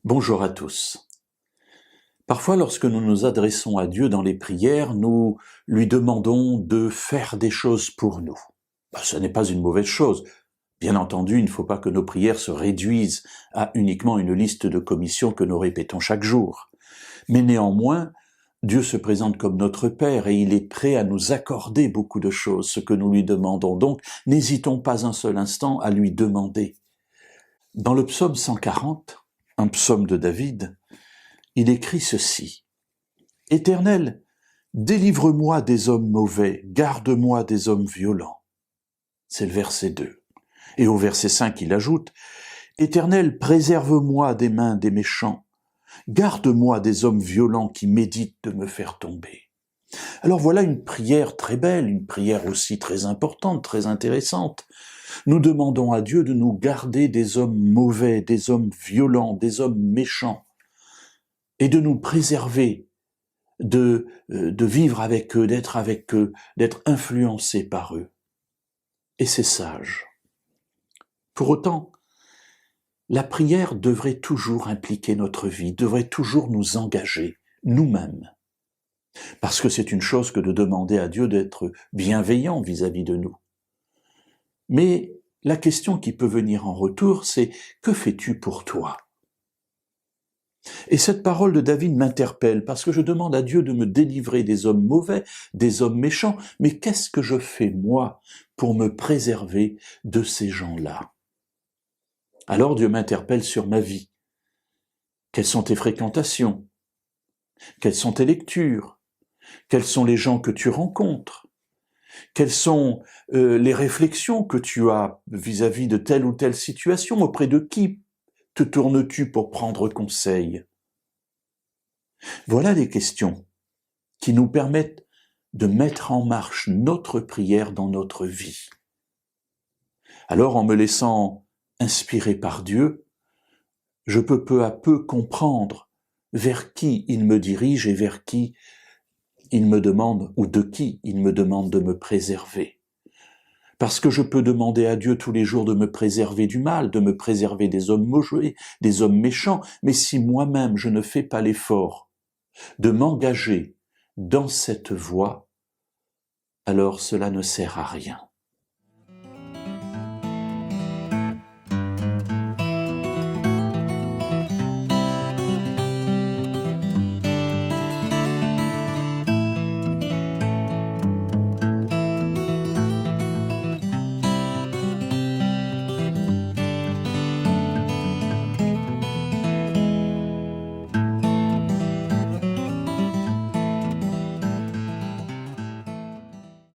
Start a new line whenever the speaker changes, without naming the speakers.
Bonjour à tous. Parfois, lorsque nous nous adressons à Dieu dans les prières, nous lui demandons de faire des choses pour nous. Ce n'est pas une mauvaise chose. Bien entendu, il ne faut pas que nos prières se réduisent à uniquement une liste de commissions que nous répétons chaque jour. Mais néanmoins, Dieu se présente comme notre Père et il est prêt à nous accorder beaucoup de choses, ce que nous lui demandons. Donc, n'hésitons pas un seul instant à lui demander. Dans le psaume 140, un psaume de David, il écrit ceci. « Éternel, délivre-moi des hommes mauvais, garde-moi des hommes violents. » C'est le verset 2. Et au verset 5, il ajoute « Éternel, préserve-moi des mains des méchants, garde-moi des hommes violents qui méditent de me faire tomber. » Alors voilà une prière très belle, une prière aussi très importante, très intéressante. Nous demandons à Dieu de nous garder des hommes mauvais, des hommes violents, des hommes méchants, et de nous préserver de vivre avec eux, d'être influencés par eux. Et c'est sage. Pour autant, la prière devrait toujours impliquer notre vie, devrait toujours nous engager, nous-mêmes. Parce que c'est une chose que de demander à Dieu d'être bienveillant vis-à-vis de nous. Mais la question qui peut venir en retour, c'est « Que fais-tu pour toi ?» Et cette parole de David m'interpelle parce que je demande à Dieu de me délivrer des hommes mauvais, des hommes méchants, mais qu'est-ce que je fais moi pour me préserver de ces gens-là? Alors Dieu m'interpelle sur ma vie. Quelles sont tes fréquentations? Quelles sont tes lectures? Quels sont les gens que tu rencontres? Quelles sont les réflexions que tu as vis-à-vis de telle ou telle situation? Auprès de qui te tournes-tu pour prendre conseil? Voilà les questions qui nous permettent de mettre en marche notre prière dans notre vie. Alors, en me laissant inspirer par Dieu, je peux peu à peu comprendre vers qui il me dirige et vers qui il me demande, ou de qui il me demande de me préserver. Parce que je peux demander à Dieu tous les jours de me préserver du mal, de me préserver des hommes mauvais, des hommes méchants, mais si moi-même je ne fais pas l'effort de m'engager dans cette voie, alors cela ne sert à rien.